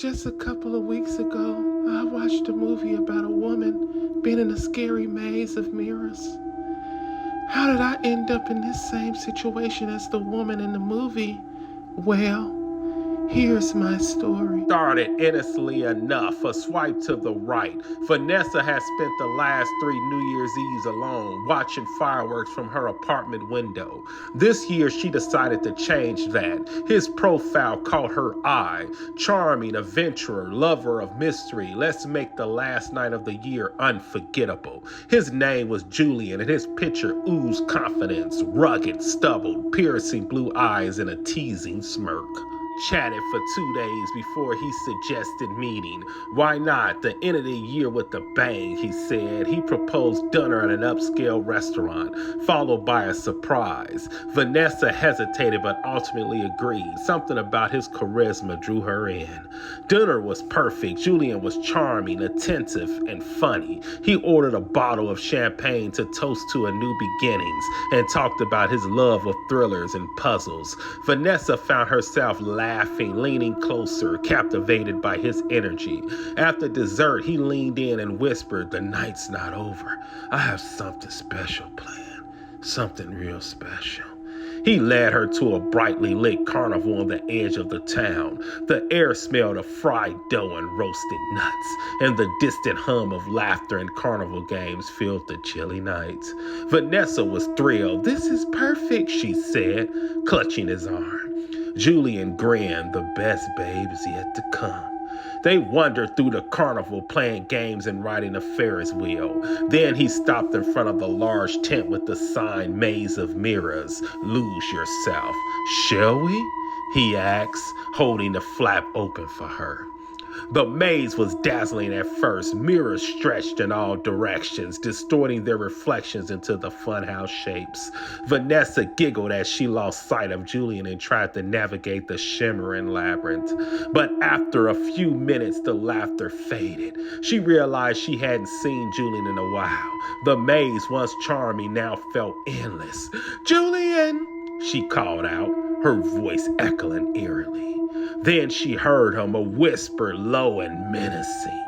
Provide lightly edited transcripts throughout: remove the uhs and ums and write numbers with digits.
just a couple of weeks ago, I watched a movie about a woman being in a scary maze of mirrors. How did I end up in this same situation as the woman in the movie? Well, here's my story. Started innocently enough, a swipe to the right. Vanessa has spent the last 3 New Year's Eves alone, watching fireworks from her apartment window. This year, she decided to change that. His profile caught her eye. Charming, adventurer, lover of mystery. Let's make the last night of the year unforgettable. His name was Julian, and his picture oozed confidence, rugged, stubbled, piercing blue eyes, and a teasing smirk. Chatted for 2 days before he suggested meeting. Why not? The end of the year with a bang, he said. He proposed dinner at an upscale restaurant, followed by a surprise. Vanessa hesitated but ultimately agreed. Something about his charisma drew her in. Dinner was perfect. Julian was charming, attentive, and funny. He ordered a bottle of champagne to toast to a new beginnings and talked about his love of thrillers and puzzles. Vanessa found herself laughing, leaning closer, captivated by his energy. After dessert, he leaned in and whispered, "The night's not over. I have something special planned. Something real special." He led her to a brightly lit carnival on the edge of the town. The air smelled of fried dough and roasted nuts, and the distant hum of laughter and carnival games filled the chilly nights. Vanessa was thrilled. "This is perfect," she said, clutching his arm. Julian grinned. "The best babe is yet to come." They wandered through the carnival, playing games and riding a Ferris wheel. Then he stopped in front of the large tent with the sign, "Maze of Mirrors. Lose yourself." "Shall we?" he asked, holding the flap open for her. The maze was dazzling at first. Mirrors stretched in all directions, distorting their reflections into the funhouse shapes. Vanessa giggled as she lost sight of Julian and tried to navigate the shimmering labyrinth. But after a few minutes, the laughter faded. She realized she hadn't seen Julian in a while. The maze, once charming, now felt endless. "Julian!" she called out, her voice echoing eerily. Then she heard him, a whisper low and menacing.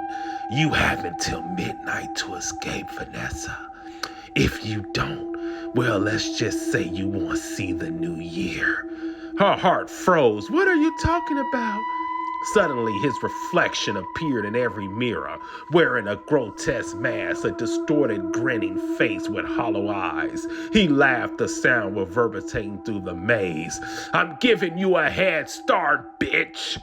"You have until midnight to escape, Vanessa. If you don't, well, let's just say you won't see the new year." Her heart froze. "What are you talking about?" Suddenly, his reflection appeared in every mirror, wearing a grotesque mask, a distorted, grinning face with hollow eyes. He laughed, the sound reverberating through the maze. "I'm giving you a head start, bitch.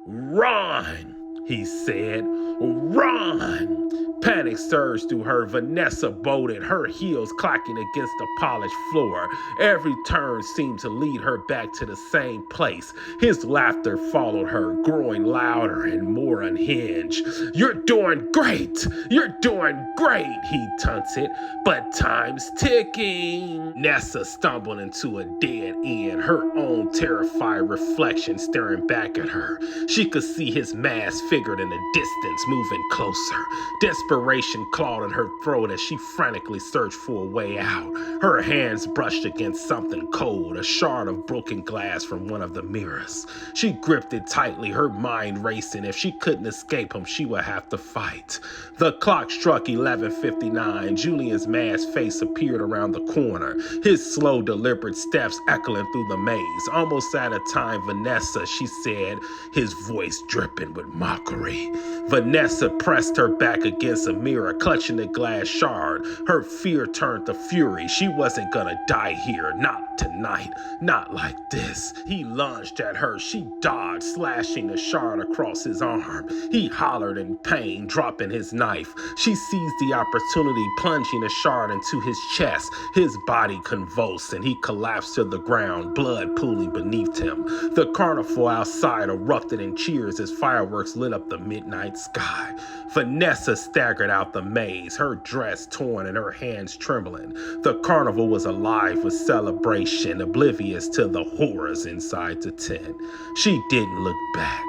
Run," he said. "Run!" Panic surged through her. Vanessa bolted, her heels clacking against the polished floor. Every turn seemed to lead her back to the same place. His laughter followed her, growing louder and more unhinged. "You're doing great! You're doing great!" he taunted. "But time's ticking." Nessa stumbled into a dead end, her own terrified reflection staring back at her. She could see his mask figured in the distance, moving closer. Desperation clawed in her throat as she frantically searched for a way out. Her hands brushed against something cold, a shard of broken glass from one of the mirrors. She gripped it tightly, her mind racing. If she couldn't escape him, she would have to fight. The clock struck 11:59. Julian's masked face appeared around the corner, his slow, deliberate steps echoing through the maze. "Almost out of time, Vanessa," she said, his voice dripping with mockery. Vanessa pressed her back against a mirror, clutching the glass shard. Her fear turned to fury. She wasn't gonna die here. Not tonight. Not like this. He lunged at her. She dodged, slashing the shard across his arm. He hollered in pain, dropping his knife. She seized the opportunity, plunging the shard into his chest. His body convulsed, and he collapsed to the ground, blood pooling beneath him. The carnival outside erupted in cheers as fireworks lit up the midnight sky. Vanessa staggered out the maze, her dress torn and her hands trembling. The carnival was alive with celebration, oblivious to the horrors inside the tent. She didn't look back.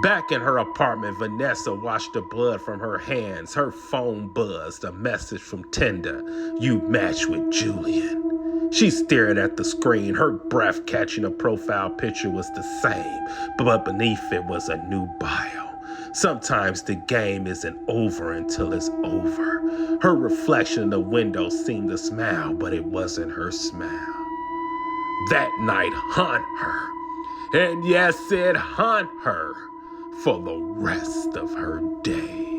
Back in her apartment, Vanessa washed the blood from her hands. Her phone buzzed, a message from Tinder. "You match with Julian." She stared at the screen, her breath catching a profile picture was the same, but beneath it was a new bio. Sometimes the game isn't over until it's over. Her reflection in the window seemed to smile, but it wasn't her smile. That night haunt her. And yes, it haunt her for the rest of her days.